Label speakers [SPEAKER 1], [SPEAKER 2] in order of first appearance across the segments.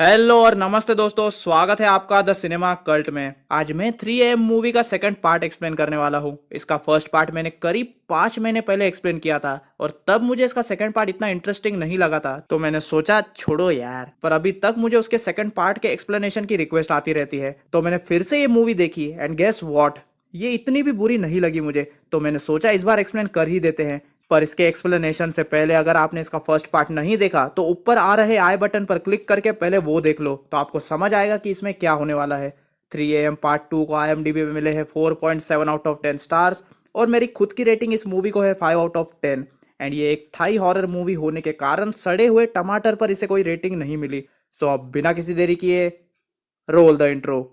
[SPEAKER 1] Hello और नमस्ते दोस्तों, स्वागत है आपका द सिनेमा कल्ट में। आज मैं 3 AM मूवी का सेकंड पार्ट एक्सप्लेन करने वाला हूँ। इसका फर्स्ट पार्ट मैंने करीब 5 महीने पहले एक्सप्लेन किया था और तब मुझे इसका सेकंड पार्ट इतना इंटरेस्टिंग नहीं लगा था, तो मैंने सोचा छोड़ो यार। पर अभी तक मुझे उसके सेकंड पार्ट के एक्सप्लेनेशन की रिक्वेस्ट आती रहती है, तो मैंने फिर से ये मूवी देखी एंड गेस व्हाट, ये इतनी भी बुरी नहीं लगी मुझे। तो मैंने सोचा इस बार एक्सप्लेन कर ही देते हैं। पर इसके एक्सप्लेनेशन से पहले अगर आपने इसका फर्स्ट पार्ट नहीं देखा तो ऊपर आ रहे आई बटन पर क्लिक करके पहले वो देख लो, तो आपको समझ आएगा कि इसमें क्या होने वाला है। 3 AM पार्ट 2 को IMDb में मिले हैं 4.7 आउट ऑफ 10 स्टार्स और मेरी खुद की रेटिंग इस मूवी को है 5 आउट ऑफ 10। एंड ये एक थाई हॉरर मूवी होने के कारण सड़े हुए टमाटर पर इसे कोई रेटिंग नहीं मिली। सो अब बिना किसी देरी किए रोल द इंट्रो।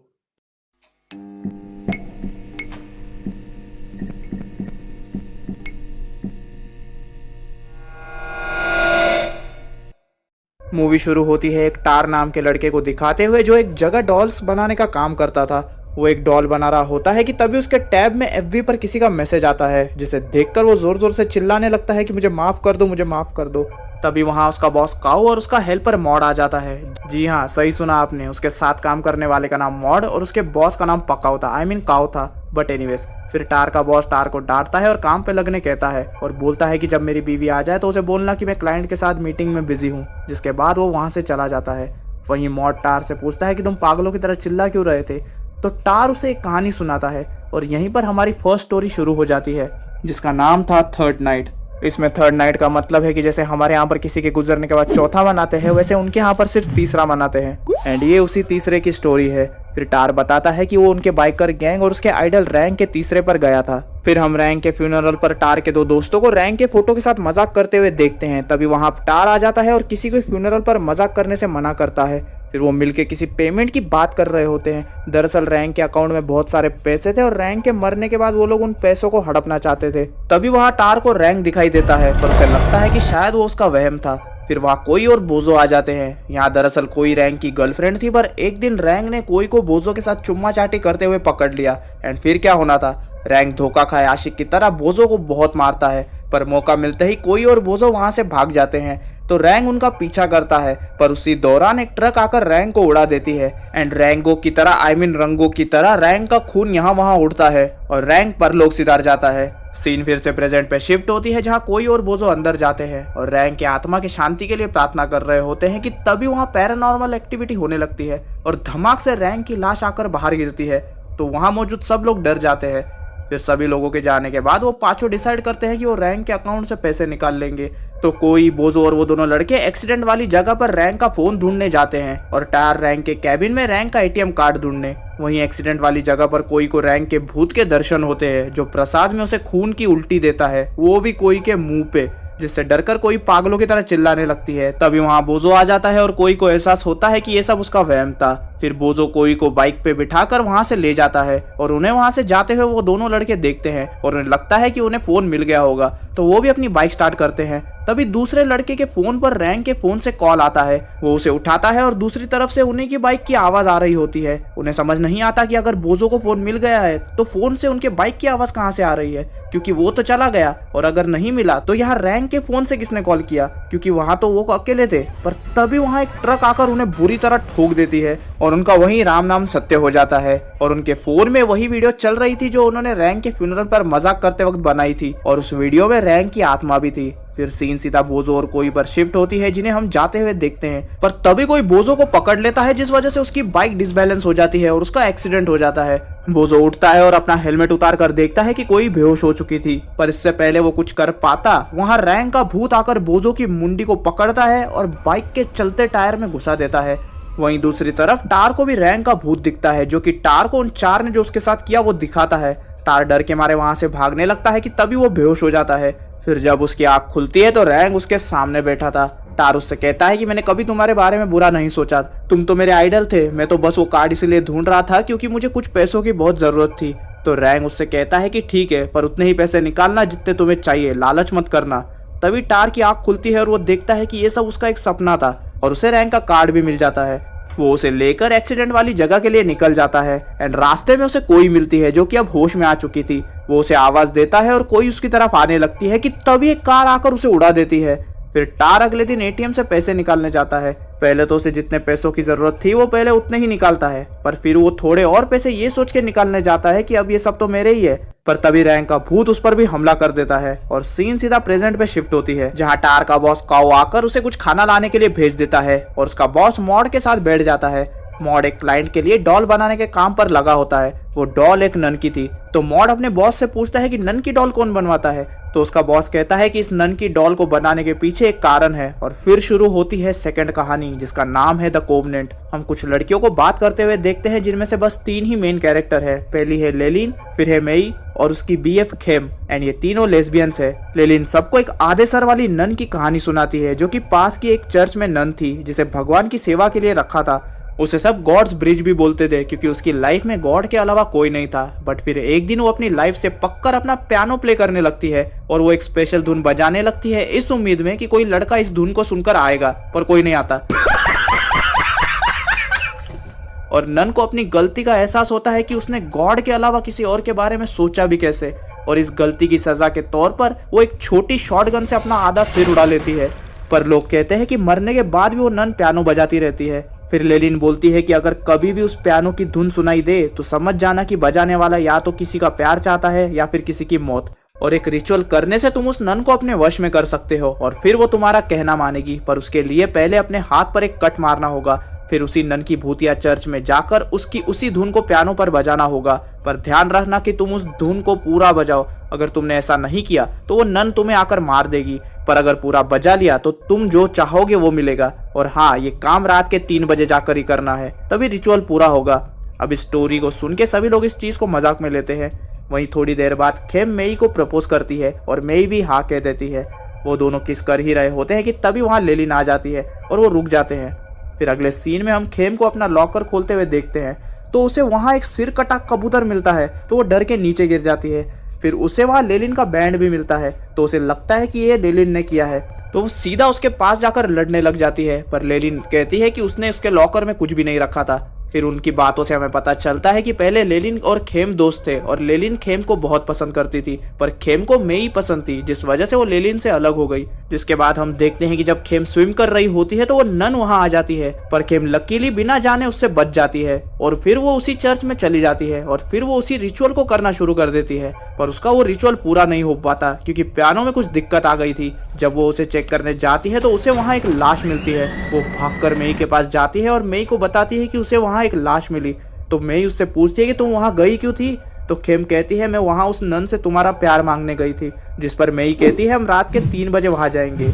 [SPEAKER 1] मूवी शुरू होती है एक टार नाम के लड़के को दिखाते हुए जो एक जगह डॉल्स बनाने का काम करता था। वो एक डॉल बना रहा होता है कि तभी उसके टैब में FB पर किसी का मैसेज आता है, जिसे देखकर वो जोर जोर से चिल्लाने लगता है कि मुझे माफ कर दो, मुझे माफ कर दो। तभी वहाँ उसका बॉस काऊ और उसका हेल्पर मॉड आ जाता है। जी हाँ, सही सुना आपने, उसके साथ काम करने वाले का नाम मॉड और उसके बॉस का नाम पकाऊ था, काऊ था। बट एनीवेज, फिर टार का बॉस टार को डांटता है और काम पे लगने कहता है और बोलता है कि जब मेरी बीवी आ जाए तो उसे बोलना कि मैं क्लाइंट के साथ मीटिंग में बिजी हूँ, जिसके बाद वो वहाँ से चला जाता है। वहीं मॉड टार से पूछता है कि तुम पागलों की तरह चिल्ला क्यों रहे थे, तो टार उसे एक कहानी सुनाता है और यहीं पर हमारी फर्स्ट स्टोरी शुरू हो जाती है, जिसका नाम था थर्ड नाइट। इसमें थर्ड नाइट का मतलब है कि जैसे हमारे यहाँ पर किसी के गुजरने के बाद चौथा मनाते हैं, वैसे उनके यहाँ पर सिर्फ तीसरा मनाते हैं। एंड ये उसी तीसरे की स्टोरी है। फिर टार बताता है कि वो उनके बाइकर गैंग और उसके आइडल रैंक के तीसरे पर गया था। फिर हम रैंक के फ्यूनरल पर टार के दो दोस्तों को रैंक के फोटो के साथ मजाक करते हुए देखते हैं। तभी वहाँ टार आ जाता है और किसी को फ्यूनरल पर मजाक करने से मना करता है। फिर वो मिलके किसी पेमेंट की बात कर रहे होते हैं। दरअसल रैंक के अकाउंट में बहुत सारे पैसे थे और रैंक के मरने के बाद वो लोग उन पैसों को हड़पना चाहते थे। तभी वहाँ टार को रैंक दिखाई देता है, पर उसे लगता है कि शायद वो उसका वहम था। फिर वहाँ कोई और बोझो आ जाते हैं। यहाँ दरअसल कोई रैंक की गर्लफ्रेंड थी, पर एक दिन रैंक ने कोई को बोझो के साथ चुम्मा चाटी करते हुए पकड़ लिया। एंड फिर क्या होना था, रैंक धोखा खाए आशिक की तरह बोझो को बहुत मारता है, पर मौका मिलते ही कोई और बोझो वहाँ से भाग जाते हैं। तो रैंक उनका पीछा करता है, पर उसी दौरान एक ट्रक आकर रैंक को उड़ा देती है। एंड रैंगो की तरह रंगो की तरह रैंक का खून यहाँ वहाँ उड़ता है और रैंक परलोक सिधार जाता है। सीन फिर से प्रेजेंट पे शिफ्ट होती है, जहाँ कोई और बोझो अंदर जाते हैं और रैंक के आत्मा की शांति के लिए प्रार्थना कर रहे होते हैं कि तभी वहाँ पैरानॉर्मल एक्टिविटी होने लगती है और धमाक से रैंक की लाश आकर बाहर गिरती है। तो वहाँ मौजूद सब लोग डर जाते हैं। फिर सभी लोगों के जाने के बाद वो पांचों डिसाइड करते हैं कि वो रैंक के अकाउंट से पैसे निकाल लेंगे। तो कोई बोझो और वो दोनों लड़के एक्सीडेंट वाली जगह पर रैंक का फोन ढूंढने जाते हैं और टायर रैंक के कैबिन में रैंक का ATM कार्ड ढूंढने। वहीं एक्सीडेंट वाली जगह पर कोई को रैंक के भूत के दर्शन होते हैं, जो प्रसाद में उसे खून की उल्टी देता है, वो भी कोई के मुंह पे, जिससे डरकर कोई पागलों की तरह चिल्लाने लगती है। तभी वहाँ बोझो आ जाता है और कोई को एहसास होता है कि ये सब उसका वहम था। फिर बोझो कोई को बाइक पे बिठाकर वहाँ से ले जाता है और उन्हें वहाँ से जाते हुए वो दोनों लड़के देखते हैं और उन्हें लगता है कि उन्हें फोन मिल गया होगा, तो वो भी अपनी बाइक स्टार्ट करते हैं। तभी दूसरे लड़के के फोन पर रैंक के फोन से कॉल आता है। वो उसे उठाता है और दूसरी तरफ से उन्हीं की बाइक की आवाज आ रही होती है। उन्हें समझ नहीं आता कि अगर बोझो को फोन मिल गया है तो फोन से उनके बाइक की आवाज कहाँ से आ रही है, क्योंकि वो तो चला गया। और अगर नहीं मिला तो यहाँ रैंक के फोन से किसने कॉल किया, क्योंकि वहाँ तो वो अकेले थे। पर तभी वहाँ एक ट्रक आकर उन्हें बुरी तरह ठोक देती है और उनका वही राम नाम सत्य हो जाता है। और उनके फोन में वही वीडियो चल रही थी जो उन्होंने रैंक के फ्यूनरल पर मजाक करते वक्त बनाई थी, और उस वीडियो में रैंक की आत्मा भी थी। फिर सीन सीधा बोझो और कोई पर शिफ्ट होती है, जिन्हें हम जाते हुए देखते हैं। पर तभी कोई बोझो को पकड़ लेता है, जिस वजह से उसकी बाइक डिसबैलेंस हो जाती है और उसका एक्सीडेंट हो जाता है। बोझो उठता है और अपना हेलमेट उतार कर देखता है कि कोई बेहोश हो चुकी थी, पर इससे पहले वो कुछ कर पाता, वहाँ रैंक का भूत आकर बोझो की मुंडी को पकड़ता है और बाइक के चलते टायर में घुसा देता है। वहीं दूसरी तरफ टार को भी रैंक का भूत दिखता है, जो कि टार को उन चार ने जो उसके साथ किया वो दिखाता है। टार डर के मारे वहां से भागने लगता है कि तभी वो बेहोश हो जाता है। फिर जब उसकी आंख खुलती है तो रैंक उसके सामने बैठा था। टार उससे कहता है कि मैंने कभी तुम्हारे बारे में बुरा नहीं सोचा, तुम तो मेरे आइडल थे, मैं तो बस वो कार्ड इसलिए ढूंढ रहा था क्योंकि मुझे कुछ पैसों की बहुत जरूरत थी। तो रैंक उससे कहता है कि ठीक है, पर उतने ही पैसे निकालना जितने तुम्हें चाहिए, लालच मत करना। तभी टार की आंख खुलती है और वो देखता है कि ये सब उसका एक सपना था और उसे रैंक का कार्ड भी मिल जाता है। वो उसे लेकर एक्सीडेंट वाली जगह के लिए निकल जाता है एंड रास्ते में उसे कोई मिलती है जो कि अब होश में आ चुकी थी। वो उसे आवाज देता है और कोई उसकी तरफ आने लगती है कि तभी एक कार आकर उसे उड़ा देती है। फिर टार अगले दिन ATM से पैसे निकालने जाता है पहले तो उसे जितने पैसों की जरूरत थी वो पहले उतने ही निकालता है, पर फिर वो थोड़े और पैसे ये सोच के निकालने जाता है कि अब ये सब तो मेरे ही है। पर तभी रैंक का भूत उस पर भी हमला कर देता है और सीन सीधा प्रेजेंट पे शिफ्ट होती है, जहाँ टार का बॉस काओ आकर उसे कुछ खाना लाने के लिए भेज देता है और उसका बॉस मॉड के साथ बैठ जाता है। मॉड एक क्लाइंट के लिए डॉल बनाने के काम पर लगा होता है। वो डॉल एक नन की थी, तो मॉड अपने बॉस से पूछता है कि नन की डॉल कौन बनवाता है। तो उसका बॉस कहता है कि इस नन की डॉल को बनाने के पीछे एक कारण है। और फिर शुरू होती है सेकंड कहानी, जिसका नाम है द कोवनेंट। हम कुछ लड़कियों को बात करते हुए देखते हैं, जिनमें से बस 3 ही मेन कैरेक्टर है। पहली है लेलिन, फिर है मेई और उसकी बीएफ खेम, एंड ये तीनों लेस्बियंस है। लेलिन सबको एक आधे सर वाली नन की कहानी सुनाती है, जो कि पास की एक चर्च में नन थी, जिसे भगवान की सेवा के लिए रखा था। उसे सब गॉड्स ब्रिज भी बोलते थे, क्योंकि उसकी लाइफ में गॉड के अलावा कोई नहीं था। बट फिर एक दिन वो अपनी लाइफ से पककर अपना पियानो प्ले करने लगती है और वो एक स्पेशल धुन बजाने लगती है, इस उम्मीद में कि कोई लड़का इस धुन को सुनकर आएगा, पर कोई नहीं आता। और नन को अपनी गलती का एहसास होता है कि उसने गॉड के अलावा किसी और के बारे में सोचा भी कैसे, और इस गलती की सजा के तौर पर वो एक छोटी शॉटगन से अपना आधा सिर उड़ा लेती है। पर लोग कहते हैं कि मरने के बाद भी वो नन पियानो बजाती रहती है। फिर लेलिन बोलती है कि अगर कभी भी उस पियानो की धुन सुनाई दे तो समझ जाना कि बजाने वाला या तो किसी का प्यार चाहता है या फिर किसी की मौत, और एक रिचुअल करने से तुम उस नन को अपने वश में कर सकते हो और फिर वो तुम्हारा कहना मानेगी। पर उसके लिए पहले अपने हाथ पर एक कट मारना होगा, फिर उसी नन की भूतिया चर्च में जाकर उसकी उसी धुन को पियानो पर बजाना होगा। पर ध्यान रखना कि तुम उस धुन को पूरा बजाओ। अगर तुमने ऐसा नहीं किया तो वो नन तुम्हें आकर मार देगी, पर अगर पूरा बजा लिया तो तुम जो चाहोगे वो मिलेगा। और हाँ, ये काम रात के 3 बजे जाकर ही करना है, तभी रिचुअल पूरा होगा। अब इस स्टोरी को सुन के सभी लोग इस चीज को मजाक में लेते हैं। वहीं थोड़ी देर बाद खेम मेई को प्रपोज करती है और मेई भी हाँ कह देती है। वो दोनों किस कर ही रहे होते हैं कि तभी वहाँ लेलिन आ जाती है और वो रुक जाते हैं। फिर अगले सीन में हम खेम को अपना लॉकर खोलते हुए देखते हैं, तो उसे वहाँ एक सिर कटा कबूतर मिलता है, तो वो डर के नीचे गिर जाती है। फिर उसे वहाँ लेलिन का बैंड भी मिलता है, तो उसे लगता है कि ये लेलिन ने किया है, तो वो सीधा उसके पास जाकर लड़ने लग जाती है। पर लेलिन कहती है कि उसने उसके लॉकर में कुछ भी नहीं रखा था। फिर उनकी बातों से हमें पता चलता है कि पहले लेलिन और खेम दोस्त थे और लेलिन खेम को बहुत पसंद करती थी, पर खेम को मेई पसंद थी, जिस वजह से वो लेलिन से अलग हो गई। जिसके बाद हम देखते हैं कि जब खेम स्विम कर रही होती है तो वो नन वहां आ जाती है, पर खेम लकीली बिना जाने उससे बच जाती है और फिर वो उसी चर्च में चली जाती है और फिर वो उसी रिचुअल को करना शुरू कर देती है। पर उसका वो रिचुअल पूरा नहीं हो पाता, क्योंकि पियानो में कुछ दिक्कत आ गई थी। जब वो उसे चेक करने जाती है तो उसे वहाँ एक लाश मिलती है। वो भागकर मेई के पास जाती है और मेई को बताती है कि उसे वहाँ एक लाश मिली। तो मेई उससे पूछती है कि तुम वहाँ गई क्यों थी? तो खेम कहती है मैं वहाँ उस नन से तुम्हारा प्यार मांगने गई थी। जिस पर मेई कहती है हम रात के 3 बजे वहाँ जाएंगे।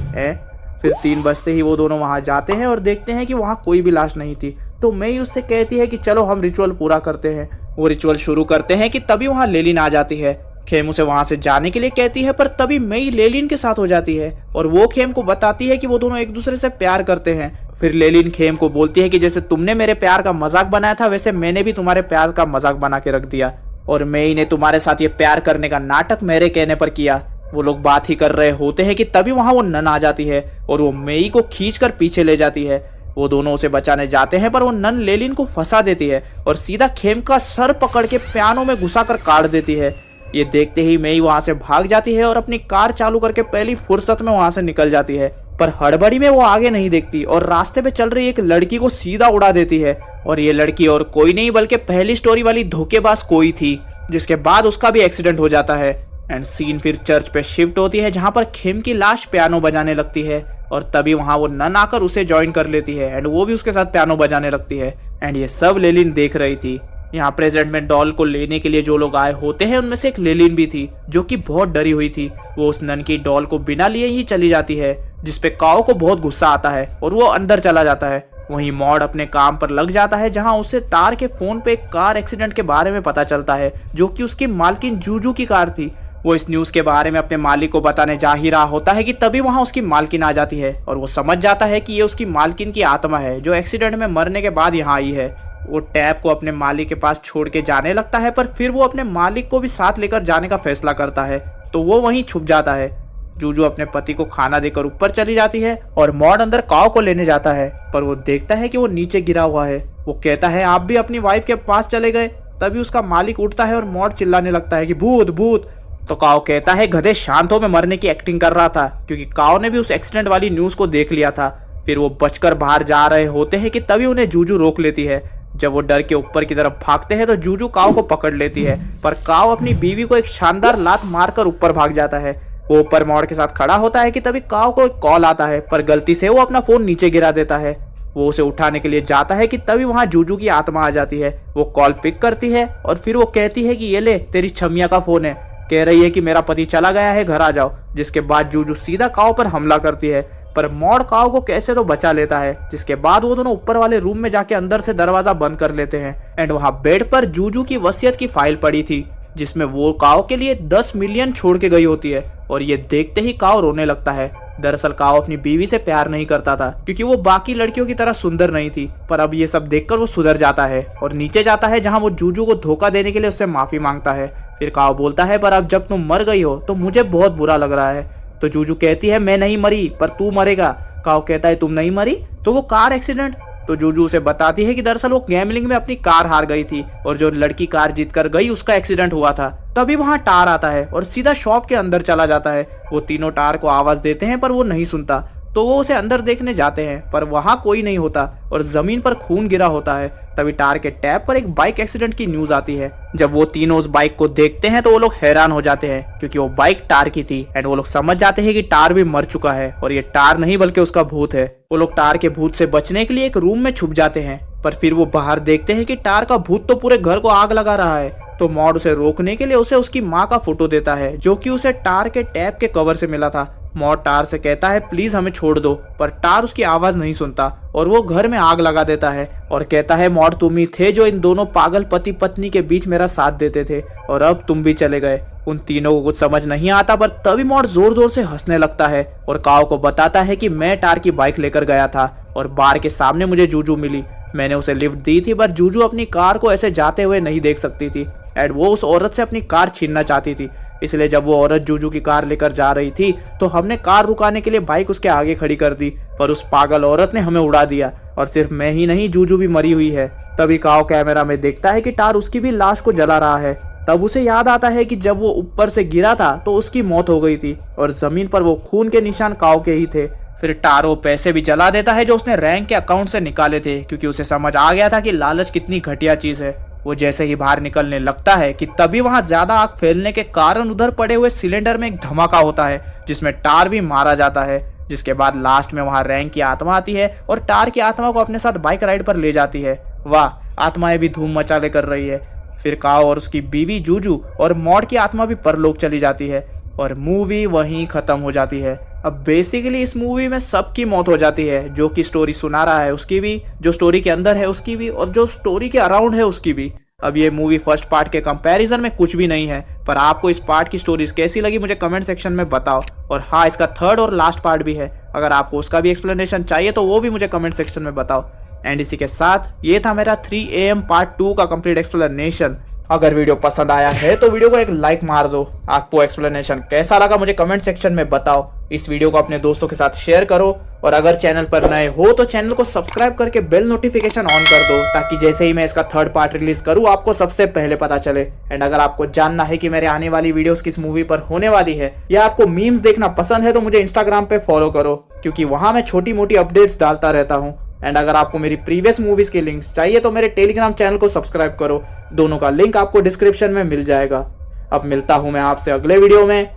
[SPEAKER 1] फिर 3 बजते ही वो दोनों वहाँ जाते हैं और देखते हैं कि वहाँ कोई भी लाश नहीं थी। तो मेई उससे कहती है कि चलो हम रिचुअल पूरा करते हैं। वो रिचुअल शुरू करते हैं कि तभी वहाँ लेलिन आ जाती है। खेम उसे वहां से जाने के लिए कहती है, पर तभी मेई लेलिन के साथ हो जाती है और वो खेम को बताती है कि वो दोनों एक दूसरे से प्यार करते हैं। फिर लेलिन खेम को बोलती है कि जैसे तुमने मेरे प्यार का मजाक बनाया था, वैसे मैंने भी तुम्हारे प्यार का मजाक बना के रख दिया और मेई ने तुम्हारे साथ ये प्यार करने का नाटक मेरे कहने पर किया। वो लोग बात ही कर रहे होते हैं कि तभी वहां वो नन आ जाती है और वो मेई को खींचकर पीछे ले जाती है। वो दोनों उसे बचाने जाते हैं, पर वो नन लेलिन को फंसा देती है और सीधा खेम का सर पकड़ के पियानो में घुसाकर काट देती है। ये देखते ही मेई वहां से भाग जाती है और अपनी कार चालू करके पहली फुर्सत में वहां से निकल जाती है। पर हड़बड़ी में वो आगे नहीं देखती और रास्ते पे चल रही एक लड़की को सीधा उड़ा देती है। और ये लड़की और कोई नहीं बल्कि पहली स्टोरी वाली धोखेबाज कोई थी, जिसके बाद उसका भी एक्सीडेंट हो जाता है। एंड सीन फिर चर्च पे शिफ्ट होती है, जहाँ पर खेम की लाश पियानो बजाने लगती है और तभी वहाँ वो नन आकर उसे ज्वाइन कर लेती है एंड वो भी उसके साथ पियानो बजाने लगती है। एंड ये सब लेलिन देख रही थी। यहाँ प्रेजेंट में डॉल को लेने के लिए जो लोग आए होते हैं, उनमें से एक लेलिन भी थी, जो कि बहुत डरी हुई थी। वो उस नन की डॉल को बिना लिए ही चली जाती है, जिसपे काओ को बहुत गुस्सा आता है और वो अंदर चला जाता है। वहीं मॉड अपने काम पर लग जाता है, जहां उसे तार के फोन पे एक कार एक्सीडेंट के बारे में पता चलता है, जो कि उसकी मालकिन जूजू की कार थी। वो इस न्यूज के बारे में अपने मालिक को बताने जा ही रहा होता है कि तभी वहां उसकी मालकिन आ जाती है और वो समझ जाता है कि ये उसकी मालकिन की आत्मा है, जो एक्सीडेंट में मरने के बाद यहाँ आई है। वो टैब को अपने मालिक के पास छोड़ के जाने लगता है, पर फिर वो अपने मालिक को भी साथ लेकर जाने का फैसला करता है, तो वो वहीं छुप जाता है। जूजू अपने पति को खाना देकर ऊपर चली जाती है और मॉड अंदर काओ को लेने जाता है, पर वो देखता है कि वो नीचे गिरा हुआ है। वो कहता है आप भी अपनी वाइफ के पास चले गए। तभी उसका मालिक उठता है और मॉड चिल्लाने लगता है कि भूत भूत। तो काओ कहता है गधे शांत हो, मैं मरने की एक्टिंग कर रहा था, क्योंकि काओ ने भी उस एक्सीडेंट वाली न्यूज को देख लिया था। फिर वो बचकर बाहर जा रहे होते हैं कि तभी उन्हें जूजू रोक लेती है। जब वो डर के ऊपर की तरफ भागते हैं तो जूजू काओ को पकड़ लेती है, पर काओ अपनी बीवी को एक शानदार लात मारकर ऊपर भाग जाता है। वो ऊपर मॉड के साथ खड़ा होता है कि तभी काओ को एक कॉल आता है, पर गलती से वो अपना फोन नीचे गिरा देता है। वो उसे उठाने के लिए जाता है कि तभी वहां जूजू की आत्मा आ जाती है। वो कॉल पिक करती है और फिर वो कहती है कि ये ले, तेरी छमिया का फोन है, कह रही है कि मेरा पति चला गया है, घर आ जाओ। जिसके बाद जूजू सीधा काओ पर हमला करती है, पर मॉड काओ को कैसे तो बचा लेता है। जिसके बाद वो दोनों ऊपर वाले रूम में जाके अंदर से दरवाजा बंद कर लेते हैं। एंड वहां बेड पर जूजू की वसीयत की फाइल पड़ी थी, जिसमें वो काओ के लिए 10 मिलियन छोड़ के गई होती है। और ये देखते ही काओ रोने लगता है। दरअसल काओ अपनी बीवी से प्यार नहीं करता था, क्योंकि वो बाकी लड़कियों की तरह सुंदर नहीं थी। पर अब ये सब देखकर वो सुधर जाता है और नीचे जाता है, जहाँ वो जूजू को धोखा देने के लिए उससे माफी मांगता है। फिर काओ बोलता है, पर अब जब तुम मर गई हो तो मुझे बहुत बुरा लग रहा है। तो जूजू कहती है, मैं नहीं मरी, पर तू मरेगा। काओ कहता है, तुम नहीं मरी तो वो कार एक्सीडेंट। तो जूजू उसे बताती है कि दरअसल वो गैम्बलिंग में अपनी कार हार गई थी और जो लड़की कार जीत कर गई उसका एक्सीडेंट हुआ था। तभी वहां टार आता है और सीधा शॉप के अंदर चला जाता है। वो तीनों टार को आवाज देते हैं, पर वो नहीं सुनता। तो वो उसे अंदर देखने जाते हैं, पर वहां कोई नहीं होता और जमीन पर खून गिरा होता है। तभी टार के टैब पर एक बाइक एक्सीडेंट की न्यूज आती है। जब वो तीनों उस बाइक को देखते हैं तो वो लोग हैरान हो जाते हैं, क्योंकि वो बाइक टार की थी। एंड वो लोग समझ जाते हैं कि टार भी मर चुका है और ये टार नहीं बल्कि उसका भूत है। वो लोग टार के भूत से बचने के लिए एक रूम में छुप जाते हैं, पर फिर वो बाहर देखते हैं कि टार का भूत तो पूरे घर को आग लगा रहा है। तो मॉड उसे रोकने के लिए उसे उसकी माँ का फोटो देता है, जो कि उसे टार के टैब के कवर से मिला था। मॉड टार से कहता है, प्लीज हमें छोड़ दो, पर टार उसकी आवाज नहीं सुनता और वो घर में आग लगा देता है और कहता है, मॉड तुम ही थे जो इन दोनों पागल पति पत्नी के बीच मेरा साथ देते थे और अब तुम भी चले गए। उन तीनों को कुछ समझ नहीं आता, पर तभी मॉड जोर जोर से हंसने लगता है और काओ को बताता है कि मैं टार की बाइक लेकर गया था और बार के सामने मुझे जूजू मिली। मैंने उसे लिफ्ट दी थी, पर जूजू अपनी कार को ऐसे जाते हुए नहीं देख सकती थी एंड वो उस औरत से अपनी कार छीनना चाहती थी। इसलिए जब वो औरत जूजू की कार लेकर जा रही थी तो हमने कार रुकाने के लिए बाइक उसके आगे खड़ी कर दी, पर उस पागल औरत ने हमें उड़ा दिया और सिर्फ मैं ही नहीं, जूजू भी मरी हुई है। तभी काओ कैमरा में देखता है कि टार उसकी भी लाश को जला रहा है। तब उसे याद आता है कि जब वो ऊपर से गिरा था तो उसकी मौत हो गई थी और जमीन पर वो खून के निशान काओ के ही थे। फिर टारो पैसे भी जला देता है जो उसने रैंक के अकाउंट से निकाले थे, क्योंकि उसे समझ आ गया था कि लालच कितनी घटिया चीज है। वो जैसे ही बाहर निकलने लगता है कि तभी वहां ज्यादा आग फैलने के कारण उधर पड़े हुए सिलेंडर में एक धमाका होता है, जिसमें टार भी मारा जाता है। जिसके बाद लास्ट में वहां रैंक की आत्मा आती है और टार की आत्मा को अपने साथ बाइक राइड पर ले जाती है। वाह, आत्माएं भी धूम मचाले कर रही है। फिर काओ और उसकी बीवी जूजू और मॉड की आत्मा भी परलोक चली जाती है और मूवी वहीं खत्म हो जाती है। अब बेसिकली इस मूवी में सबकी मौत हो जाती है, जो कि स्टोरी सुना रहा है उसकी भी, जो स्टोरी के अंदर है उसकी भी, और जो स्टोरी के अराउंड है उसकी भी। अब ये मूवी फर्स्ट पार्ट के कंपैरिजन में कुछ भी नहीं है, पर आपको इस पार्ट की स्टोरीज कैसी लगी मुझे कमेंट सेक्शन में बताओ। और हाँ, इसका थर्ड और लास्ट पार्ट भी है, अगर आपको उसका भी एक्सप्लेनेशन चाहिए तो वो भी मुझे कमेंट सेक्शन में बताओ। एंड इसी के साथ ये था मेरा 3 AM पार्ट 2 का कंप्लीट एक्सप्लेनेशन। अगर वीडियो पसंद आया है तो वीडियो को एक लाइक मार दो। आपको एक्सप्लेनेशन कैसा लगा मुझे कमेंट सेक्शन में बताओ। इस वीडियो को अपने दोस्तों के साथ शेयर करो और अगर चैनल पर नए हो तो चैनल को सब्सक्राइब करके बेल नोटिफिकेशन ऑन कर दो, ताकि जैसे ही मैं इसका थर्ड पार्ट रिलीज करूँ आपको सबसे पहले पता चले। एंड अगर आपको जानना है कि मेरे आने वाली वीडियोस किस मूवी पर होने वाली है या आपको मीम्स देखना पसंद है तो मुझे इंस्टाग्राम पे फॉलो करो, क्योंकि वहां मैं छोटी मोटी अपडेट्स डालता रहता हूँ। एंड अगर आपको मेरी प्रीवियस मूवीज के लिंक्स चाहिए तो मेरे टेलीग्राम चैनल को सब्सक्राइब करो, दोनों का लिंक आपको डिस्क्रिप्शन में मिल जाएगा। अब मिलता हूं मैं आपसे अगले वीडियो में,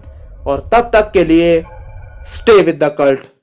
[SPEAKER 1] और तब तक के लिए स्टे विद द कल्ट।